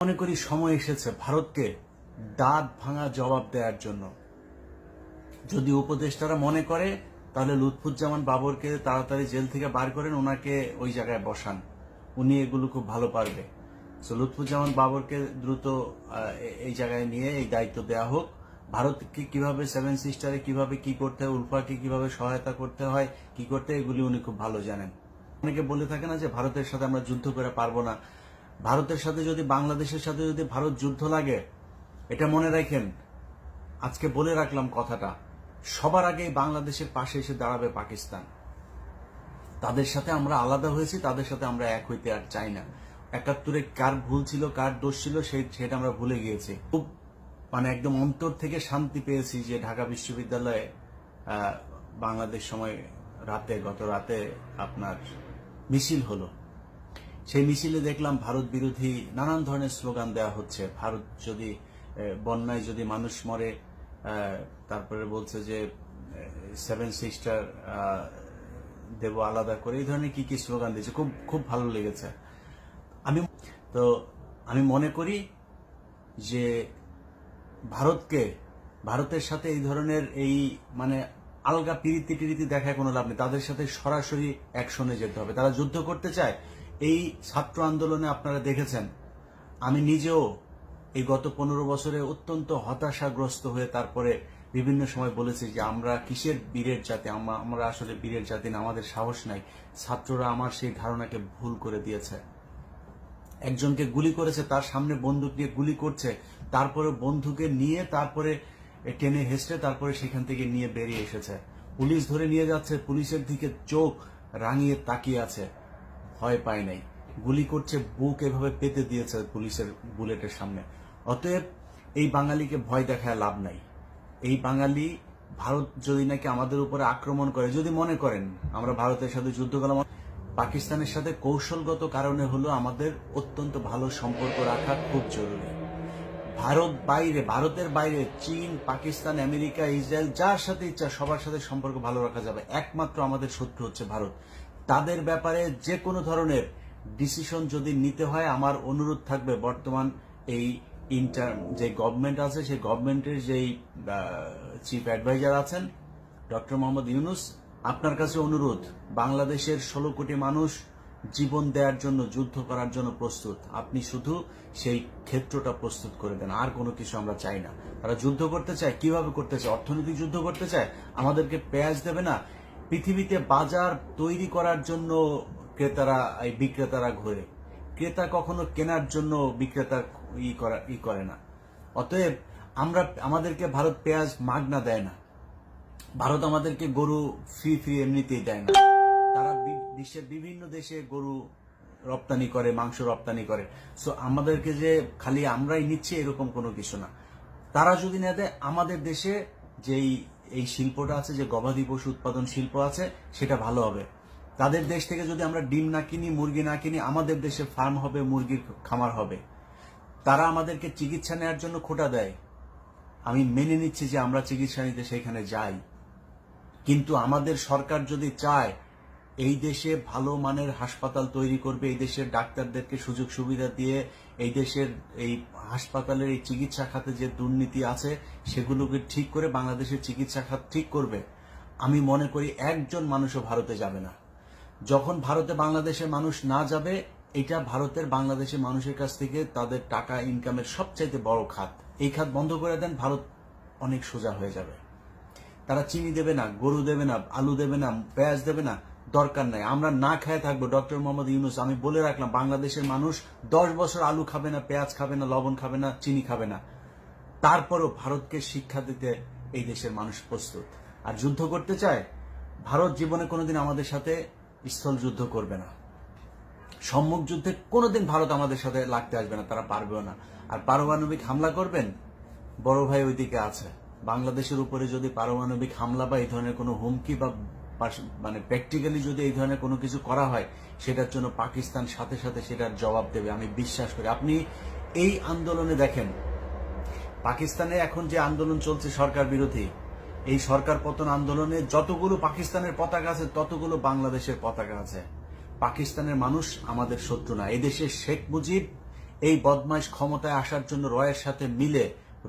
মনে করি সময় এসেছে ভারতকে দাঁত ভাঙা জবাব দেওয়ার জন্য। যদি উপদেষ্টারা মনে করে তাহলে লুৎফুজ্জামান বাবরকে তাড়াতাড়ি জেল থেকে বার করেন, ওনাকে ওই জায়গায় বসান, উনি এগুলো খুব ভালো পারবে। সো লুৎফুজ্জামান বাবরকে দ্রুত এই জায়গায় নিয়ে এই দায়িত্ব দেওয়া হোক। ভারতকে কিভাবে সেভেন সিস্টারে কিভাবে কি করতে হয়, উলফাকে কিভাবে সহায়তা করতে হয়, কি করতে হয়, এগুলি উনি খুব ভালো জানেন। অনেকে বলে থাকে না যে ভারতের সাথে আমরা যুদ্ধ করে পারবো না। ভারতের সাথে যদি বাংলাদেশের সাথে যদি ভারত যুদ্ধ লাগে, এটা মনে রাখেন, আজকে বলে রাখলাম কথাটা, সবার আগে বাংলাদেশের পাশে এসে দাঁড়াবে পাকিস্তান। তাদের সাথে আমরা আলাদা হয়েছি, তাদের সাথে আমরা এক হইতে আর চাই না। ৭১-এ কার ভুল ছিল, কার দোষ ছিল, সেটা আমরা ভুলে গিয়েছি। খুব একদম অন্তর থেকে শান্তি পেয়েছি যে ঢাকা বিশ্ববিদ্যালয়ে বাংলাদেশ সময় গত রাতে আপনার মিছিল হলো। সেই মিছিলে দেখলাম ভারত বিরোধী নানান ধরনের স্লোগান দেওয়া হচ্ছে। ভারত যদি বন্যায় যদি মানুষ মরে, তারপরে বলছে যে সেভেন সিস্টার দেব আলাদা করে, এই ধরনের কি কি স্লোগান দিয়েছে, খুব খুব ভালো লেগেছে। আমি মনে করি যে ভারতের সাথে এই ধরনের আলগা পিরিতি দেখায় কোনো লাভ নেই। তাদের সাথে সরাসরি অ্যাকশনে যেতে হবে। তারা যুদ্ধ করতে চায়। এই ছাত্র আন্দোলনে আপনারা দেখেছেন, আমি নিজেও এই গত 15 বছরে অত্যন্ত হতাশাগ্রস্ত হয়ে তারপরে বিভিন্ন সময় বলেছি যে আমরা কিসের বীরের জাতি, আমরা আসলে বীরের জাতি না, আমাদের সাহস নাই। ছাত্ররা আমার সেই ধারণাকে ভুল করে দিয়েছে। একজনকে গুলি করেছে, তার সামনে বন্দুক নিয়ে গুলি করছে, তারপরে বন্ধুকে নিয়ে তারপরে টেনে হেসড়ে তারপরে সেখান থেকে নিয়ে বেরিয়ে এসেছে। পুলিশ ধরে নিয়ে যাচ্ছে, পুলিশের দিকে চোখ রাঙিয়ে তাকিয়ে আছে, ভয় পায় নাই। গুলি করছে, বুক এভাবে পেতে দিয়েছে পুলিশের বুলেটের সামনে। অতএব এই বাঙালিকে ভয় দেখায় লাভ নাই। এই বাঙালি ভারত যদি নাকি আমাদের উপরে আক্রমণ করে, যদি মনে করেন আমরা ভারতের সাথে যুদ্ধ করলাম, পাকিস্তানের সাথে কৌশলগত কারণে হলো আমাদের অত্যন্ত ভালো সম্পর্ক রাখা খুব জরুরি। ভারতের বাইরে চীন, পাকিস্তান, আমেরিকা, ইসরায়েল, যার সাথে ইচ্ছা সবার সাথে সম্পর্ক ভালো রাখা যাবে। একমাত্র আমাদের শত্রু হচ্ছে ভারত। তাদের ব্যাপারে যে কোনো ধরনের ডিসিশন যদি নিতে হয়, আমার অনুরোধ থাকবে বর্তমান এই যে গভর্নমেন্ট আছে, সেই গভর্নমেন্টের যেই চিফ অ্যাডভাইজার আছেন ডক্টর মোহাম্মদ ইউনূস, আপনার কাছে অনুরোধ, বাংলাদেশের 16 কোটি মানুষ জীবন দেওয়ার জন্য, যুদ্ধ করার জন্য প্রস্তুত। আপনি শুধু সেই ক্ষেত্রটা প্রস্তুত করে দেন, আর কোনো কিছু আমরা চাই না। তারা যুদ্ধ করতে চায়, কিভাবে করতে চায়? অর্থনৈতিক যুদ্ধ করতে চায়, আমাদেরকে পেঁয়াজ দেবে না। পৃথিবীতে বাজার তৈরি করার জন্য বিক্রেতারা ঘোরে। ক্রেতা কখনো কেনার জন্য বিক্রেতা করে না। অতএব আমাদেরকে ভারত পেঁয়াজ মাগনা দেয় না, ভারত আমাদেরকে গরু ফ্রি এমনিতেই দেয় না। তারা বিশ্বের বিভিন্ন দেশে গরু রপ্তানি করে, মাংস রপ্তানি করে। সো আমাদেরকে যে খালি আমরাই নিচ্ছি এরকম কোনো কিছু না। তারা যদি না দেয়, আমাদের দেশে যেই এই শিল্পটা আছে, যে গবাদি পশু উৎপাদন শিল্প আছে, সেটা ভালো হবে। তাদের দেশ থেকে যদি আমরা ডিম না কিনি, মুরগি না কিনি, আমাদের দেশে ফার্ম হবে, মুরগির খামার হবে। তারা আমাদেরকে চিকিৎসা নেওয়ার জন্য খোটা দেয়, আমি মেনে নিচ্ছি যে আমরা চিকিৎসা নিতে সেখানে যাই। কিন্তু আমাদের সরকার যদি চায় এই দেশে ভালো মানের হাসপাতাল তৈরি করবে, এই দেশের ডাক্তারদেরকে সুযোগ সুবিধা দিয়ে এই দেশের এই হাসপাতালের এই চিকিৎসা খাতে যে দুর্নীতি আছে সেগুলোকে ঠিক করে বাংলাদেশের চিকিৎসা খাত ঠিক করবে, আমি মনে করি একজন মানুষও ভারতে যাবে না। যখন ভারতে বাংলাদেশের মানুষ না যাবে, এটা ভারতের বাংলাদেশের মানুষের কাছ থেকে তাদের টাকা ইনকামের সবচাইতে বড় খাত। এই খাত বন্ধ করে দেন, ভারত অনেক সোজা হয়ে যাবে। তারা চিনি দেবে না, গরু দেবে না, আলু দেবে না, পেঁয়াজ দেবে না, দরকার নাই। আমরা না খেয়ে থাকবো। ডক্টর মোহাম্মদ ইউনূস, আমি বলে রাখলাম, বাংলাদেশের মানুষ 10 বছর আলু খাবে না, পেঁয়াজ খাবে না, লবণ খাবে না, চিনি খাবে না। তারপরও ভারতকে শিক্ষা দিতে এই দেশের মানুষ প্রস্তুত। আর যুদ্ধ করতে চায়, ভারত জীবনে কোনোদিন আমাদের সাথে স্থল যুদ্ধ করবে না। সম্মুখ যুদ্ধে কোনোদিন ভারত আমাদের সাথে লাগতে আসবে না, তারা পারবেও না। আর পারমাণবিক হামলা করবেন, বড় ভাই ওইদিকে আছে। বাংলাদেশের উপরে যদি পারমাণবিক হামলা বা এই ধরনের কোনো হুমকি বা প্র্যাকটিক্যালি যদি এই ধরনের কোনো কিছু করা হয়, সেটার জন্য পাকিস্তান সাথে সাথে সেটার জবাব দেবে, আমি বিশ্বাস করি। আপনি এই আন্দোলনে দেখেন, পাকিস্তানে এখন যে আন্দোলন চলছে সরকার বিরোধী, এই সরকার পতন আন্দোলনে যতগুলো পাকিস্তানের পতাকা আছে ততগুলো বাংলাদেশের পতাকা আছে। পাকিস্তানের মানুষ আমাদের শত্রু না। এই দেশে শেখ মুজিব এই বদমাইশ ক্ষমতায় আসার জন্য রয়ের সাথে মিলে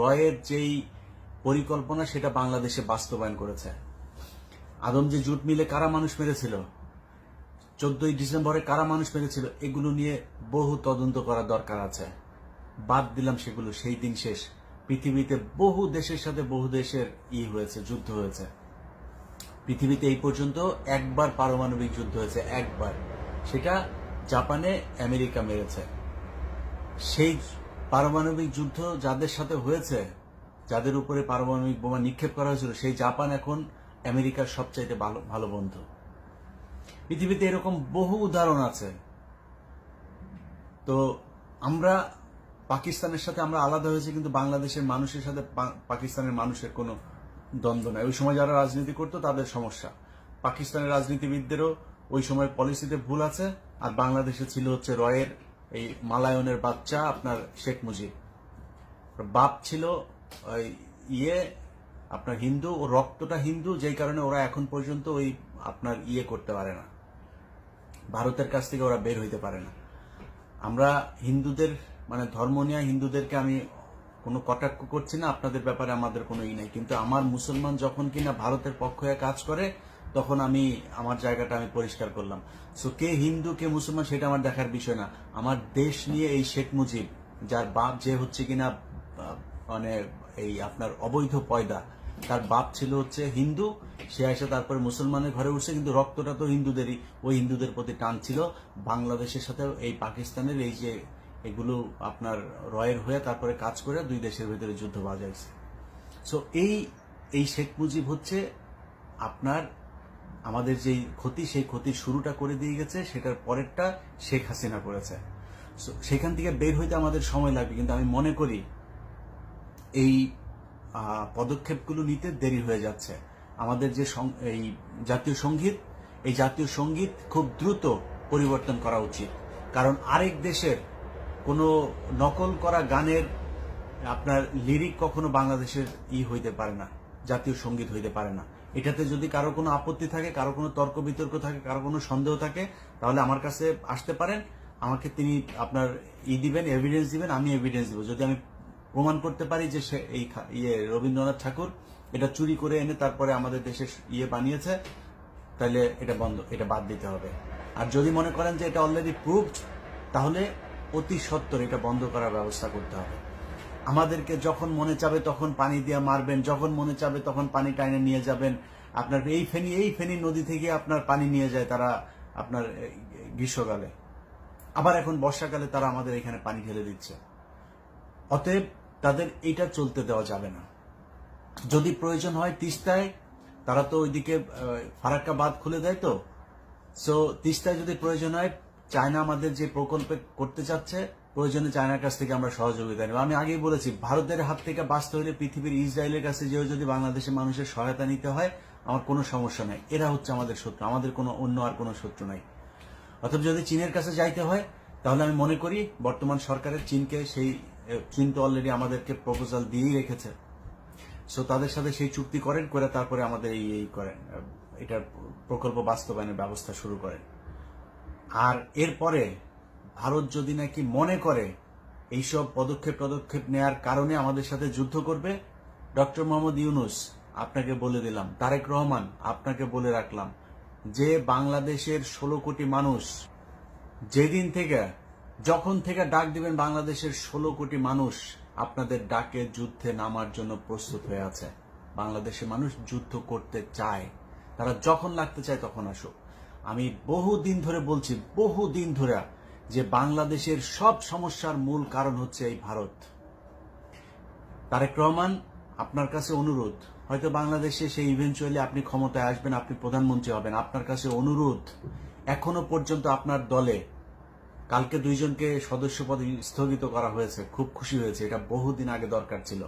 রয়ের যেই পরিকল্পনা সেটা বাংলাদেশে বাস্তবায়ন করেছে। আদম যে জুট মিলে কারা মানুষ মেরেছিল, 14ই ডিসেম্বরে কারা মানুষ মেরেছিল, এগুলো নিয়ে বহু তদন্ত করার দরকার আছে। বাদ দিলাম সেগুলো, সেই দিন শেষ। পৃথিবীতে বহু দেশের সাথে বহু দেশের হয়েছে, যুদ্ধ হয়েছে। পৃথিবীতে এই পর্যন্ত একবার পারমাণবিক যুদ্ধ হয়েছে, একবার, সেটা জাপানে আমেরিকা মেরেছে। সেই পারমাণবিক যুদ্ধ যাদের সাথে হয়েছে, যাদের উপরে পারমাণবিক বোমা নিক্ষেপ করা হয়েছিল, সেই জাপান এখন আমেরিকার সবচাইতে ভালো বন্ধু। পৃথিবীতে এরকম বহু উদাহরণ আছে। তো আমরা পাকিস্তানের সাথে আমরা আলাদা হয়েছে, কিন্তু বাংলাদেশের মানুষের সাথে পাকিস্তানের মানুষের কোনো দ্বন্দ্ব নাই। ওই সময় যারা রাজনীতি করতো তাদের সমস্যা, পাকিস্তানের রাজনীতিবিদদেরও ওই সময় পলিসিতে ভুল আছে। আর বাংলাদেশে ছিল হচ্ছে রয়ের এই মালায়নের বাচ্চা আপনার শেখ মুজিব, বাপ ছিল আপনার হিন্দু, ও রক্তটা হিন্দু, যেই কারণে ওরা এখন পর্যন্ত ওই আপনার করতে পারে না, ভারতের কাছ থেকে ওরা বের হইতে পারে না। আমরা হিন্দুদের মানে ধর্ম নিয়ে হিন্দুদেরকে আমি কোনো কটাক্ষ করছি না, আপনাদের ব্যাপারে আমাদের কোনো নাই, কিন্তু আমার মুসলমান যখন কিনা ভারতের পক্ষ হয়ে কাজ করে তখন আমি আমার জায়গাটা আমি পরিষ্কার করলাম। সো কে হিন্দু কে মুসলমান সেটা আমার দেখার বিষয় না। আমার দেশ নিয়ে এই শেখ মুজিব, যার বাপ যে হচ্ছে কিনা মানে এই আপনার অবৈধ পয়দা, তার বাপ ছিল হচ্ছে হিন্দু, সে এসে তারপরে মুসলমানের ঘরে উঠছে, কিন্তু রক্তটা তো হিন্দুদেরই, ওই হিন্দুদের প্রতি টান ছিল। বাংলাদেশের সাথে এই পাকিস্তানের এই যে এগুলো আপনার রয়ের হয়ে তারপরে কাজ করে দুই দেশের ভিতরে যুদ্ধ বাজাইছে। সো এই শেখ মুজিব হচ্ছে আপনার আমাদের যেই ক্ষতি, সেই ক্ষতির শুরুটা করে দিয়ে গেছে, সেটার পরেরটা শেখ হাসিনা করেছে। সো সেখান থেকে বের হইতে আমাদের সময় লাগবে, কিন্তু আমি মনে করি এই পদক্ষেপগুলো নিতে দেরি হয়ে যাচ্ছে। আমাদের যে এই জাতীয় সঙ্গীত, এই জাতীয় সঙ্গীত খুব দ্রুত পরিবর্তন করা উচিত। কারণ আরেক দেশের কোনো নকল করা গানের আপনার লিরিক কখনো বাংলাদেশের হইতে পারে না, জাতীয় সঙ্গীত হইতে পারে না। এটাতে যদি কারো কোনো আপত্তি থাকে, কারো কোনো তর্ক বিতর্ক থাকে, কারো কোনো সন্দেহ থাকে, তাহলে আমার কাছে আসতে পারেন, আমাকে তিনি আপনার দিবেন, এভিডেন্স দিবেন, আমি এভিডেন্স দিব। যদি আমি প্রমাণ করতে পারি যে সে এই রবীন্দ্রনাথ ঠাকুর এটা চুরি করে এনে তারপরে আমাদের দেশে বানিয়েছে, তাহলে এটা বাদ দিতে হবে। আর যদি মনে করেন যে এটা অলরেডি প্রুভড, তাহলে অতি সত্বর এটা বন্ধ করার ব্যবস্থা করতে হবে। আমাদেরকে যখন মনে চাবে তখন পানি দিয়ে মারবেন, যখন মনে চাবে তখন পানি টাইনে নিয়ে যাবেন। আপনার এই ফেনী নদী থেকে আপনার পানি নিয়ে যায় তারা আপনার গ্রীষ্মকালে, আবার এখন বর্ষাকালে তারা আমাদের এখানে পানি ঢেলে দিচ্ছে। অতএব তাদের এটা চলতে দেওয়া যাবে না। যদি প্রয়োজন হয় তিস্তায়, তারা তো ওইদিকে ফারাক্কা বাঁধ খুলে দেয়, তো সো তিস্তায় যদি প্রয়োজন হয়, চায়না আমাদের যে প্রকল্পে করতে চাচ্ছে, প্রয়োজনে চায়নার কাছ থেকে আমরা সহযোগিতা নেব। আমি আগেই বলেছি, ভারতের হাত থেকে বাঁচতে হলে পৃথিবীর ইসরায়েলের কাছে যেও যদি বাংলাদেশের মানুষের সহায়তা নিতে হয়, আমার কোনো সমস্যা নাই। এরা হচ্ছে আমাদের শত্রু, আমাদের কোনো অন্য আর কোনো শত্রু নাই। অথবা যদি চীনের কাছে যাইতে হয়, তাহলে আমি মনে করি বর্তমান সরকারের চীন তো অলরেডি আমাদেরকে প্রপোজাল দিয়েই রেখেছে। সো তাদের সাথে সেই চুক্তি করেন, করে তারপরে আমাদের এই করেন, এটার প্রকল্প বাস্তবায়নের ব্যবস্থা শুরু করেন। আর এরপরে ভারত যদি নাকি মনে করে এইসব পদক্ষেপ নেয়ার কারণে আমাদের সাথে যুদ্ধ করবে, ডক্টর মোহাম্মদ ইউনূস আপনাকে বলে দিলাম, তারেক রহমান আপনাকে বলে রাখলাম, যে বাংলাদেশের 16 কোটি মানুষ যেদিন থেকে যখন থেকে ডাক দিবেন, বাংলাদেশের 16 কোটি মানুষ আপনাদের ডাকে যুদ্ধে নামার জন্য প্রস্তুত হয়ে আছে। বাংলাদেশের মানুষ যুদ্ধ করতে চায়, তারা যখন লাগতে চায় তখন আসুক। আমি বহুদিন ধরে বলছি, বহুদিন ধরে, যে বাংলাদেশের সব সমস্যার মূল কারণ হচ্ছে এই ভারত। তারেক রহমান, আপনার কাছে অনুরোধ, হয়তো বাংলাদেশে সেই ইভেন্চুয়ালি আপনি ক্ষমতায় আসবেন, আপনি প্রধানমন্ত্রী হবেন, আপনার কাছে অনুরোধ, এখনো পর্যন্ত আপনার দলে কালকে 2 জনকে সদস্যপদ স্থগিত করা হয়েছে, খুব খুশি হয়েছে, এটা বহুদিন আগে দরকার ছিল।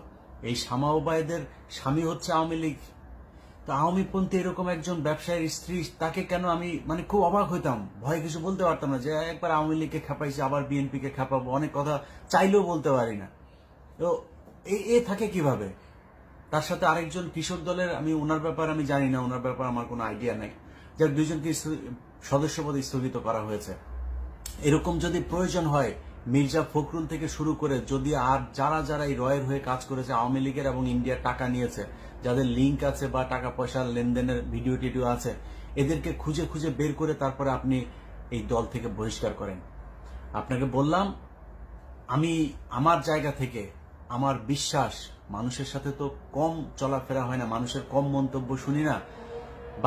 এই শামা ওবায়দের স্বামী হচ্ছে আওয়ামী লীগ, তো আওয়ামীপন্থী এরকম একজন ব্যবসায়ীর স্ত্রী, তাকে কেন আমি খুব অবাক হইতাম, ভয়ে কিছু বলতে পারতাম না, যে একবার আওয়ামী লীগকে খেপাইছে, আবার বিএনপিকে খেপাবো, অনেক কথা চাইলেও বলতে পারি না। তো এ থাকে কিভাবে? তার সাথে আরেকজন কৃষক দলের, আমি ওনার ব্যাপার আমি জানি না, ওনার ব্যাপার আমার কোনো আইডিয়া নেই, যার 2 জনকে সদস্যপদ স্থগিত করা হয়েছে। এরকম যদি প্রয়োজন হয় মির্জা ফখরুল থেকে শুরু করে যদি আর যারা যারা এই রয়ের হয়ে কাজ করেছে, আওয়ামী লীগের এবং ইন্ডিয়ার টাকা নিয়েছে, যাদের লিঙ্ক আছে বা টাকা পয়সার লেনদেনের ভিডিও টিডিও আছে, এদেরকে খুঁজে খুঁজে বের করে তারপরে আপনি এই দল থেকে বহিষ্কার করেন। আপনাকে বললাম, আমি আমার জায়গা থেকে আমার বিশ্বাস, মানুষের সাথে তো কম চলাফেরা হয় না, মানুষের কম মন্তব্য শুনি না।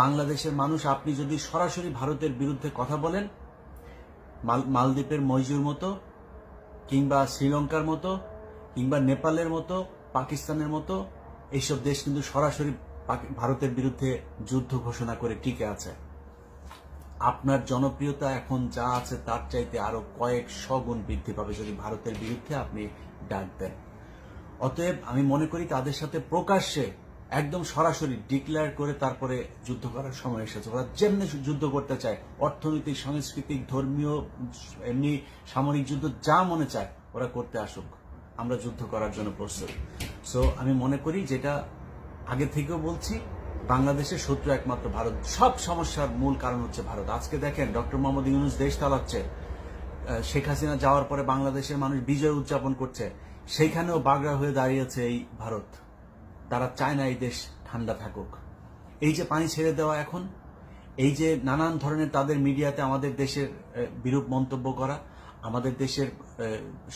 বাংলাদেশের মানুষ, আপনি যদি সরাসরি ভারতের বিরুদ্ধে কথা বলেন, মালদ্বীপের মইজুর মতো কিংবা শ্রীলঙ্কার মতো কিংবা নেপালের মতো, পাকিস্তানের মতো এইসব দেশ কিন্তু সরাসরি ভারতের বিরুদ্ধে যুদ্ধ ঘোষণা করে টিকে আছে। আপনার জনপ্রিয়তা এখন যা আছে তার চাইতে আরো কয়েকশো গুণ বৃদ্ধি পাবে যদি ভারতের বিরুদ্ধে আপনি ডাক দেন। অতএব আমি মনে করি তাদের সাথে প্রকাশ্যে একদম সরাসরি ডিক্লেয়ার করে তারপরে যুদ্ধ করার সময় এসেছে। ওরা যেমনি যুদ্ধ করতে চায়, অর্থনৈতিক, সাংস্কৃতিক, ধর্মীয়, এমনি সামরিক যুদ্ধ যা মনে চায় ওরা করতে আসুক, আমরা যুদ্ধ করার জন্য প্রস্তুত। সো আমি মনে করি, যেটা আগে থেকেও বলছি, বাংলাদেশের শত্রু একমাত্র ভারত। সব সমস্যার মূল কারণ হচ্ছে ভারত। আজকে দেখেন ডক্টর মোহাম্মদ ইউনূস দেশ চালাচ্ছে, শেখ হাসিনা যাওয়ার পরে বাংলাদেশের মানুষ বিজয় উদযাপন করছে, সেইখানেও বাগড়া হয়ে দাঁড়িয়েছে এই ভারত। তারা চায় না এই দেশ ঠান্ডা থাকুক। এই যে পানি ছেড়ে দেওয়া এখন, এই যে নানান ধরনের তাদের মিডিয়াতে আমাদের দেশের বিরূপ মন্তব্য করা, আমাদের দেশের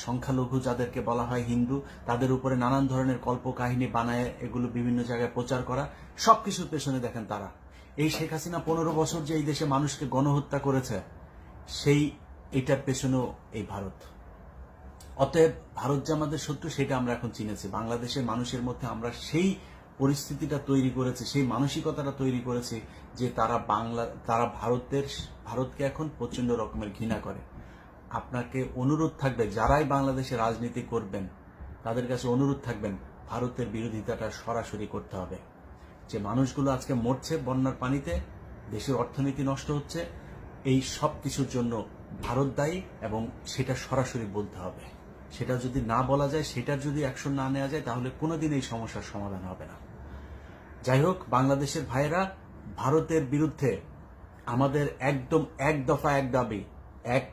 সংখ্যালঘু যাদেরকে বলা হয় হিন্দু, তাদের উপরে নানান ধরনের কল্পকাহিনী বানায় এগুলো বিভিন্ন জায়গায় প্রচার করা, সবকিছুর পেছনে দেখেন তারা। এই শেখ হাসিনা 15 বছর যে এই দেশে মানুষকে গণহত্যা করেছে, সেই এটার পেছনেও এই ভারত। অতএব ভারত যে আমাদের শত্রু সেটা আমরা এখন চিনেছি। বাংলাদেশের মানুষের মধ্যে আমরা সেই পরিস্থিতিটা তৈরি করেছি, সেই মানসিকতাটা তৈরি করেছি যে তারা ভারতকে এখন প্রচন্ড রকমের ঘৃণা করে। আপনাকে অনুরোধ থাকবে, যারাই বাংলাদেশে রাজনীতি করবেন তাদের কাছে অনুরোধ থাকবেন, ভারতের বিরোধিতাটা সরাসরি করতে হবে। যে মানুষগুলো আজকে মরছে বন্যার পানিতে, দেশের অর্থনীতি নষ্ট হচ্ছে, এই সব কিছুর জন্য ভারত দায়ী এবং সেটা সরাসরি বলতে হবে। সেটা যদি না বলা যায়, সেটার যদি অ্যাকশন না নেওয়া যায়, তাহলে কোনোদিন এই সমস্যার সমাধান হবে না। যাই হোক, বাংলাদেশের ভাইয়েরা, ভারতের বিরুদ্ধে আমাদের একদম এক দফা এক দাবি। এক,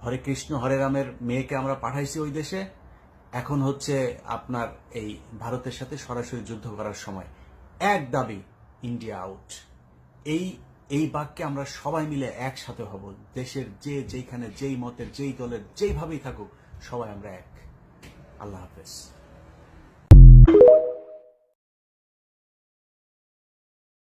হরে কৃষ্ণ হরে রামের মেয়েকে আমরা পাঠাইছি ওই দেশে, এখন হচ্ছে আপনার এই ভারতের সাথে সরাসরি যুদ্ধ করার সময়। এক দাবি, ইন্ডিয়া আউট। এই বাক্যে আমরা সবাই মিলে একসাথে হব। দেশের যেখানে যেই মতের, যেই দলের, যেইভাবেই থাকুক, সবাই আমরা এক। আল্লাহ হাফেজ।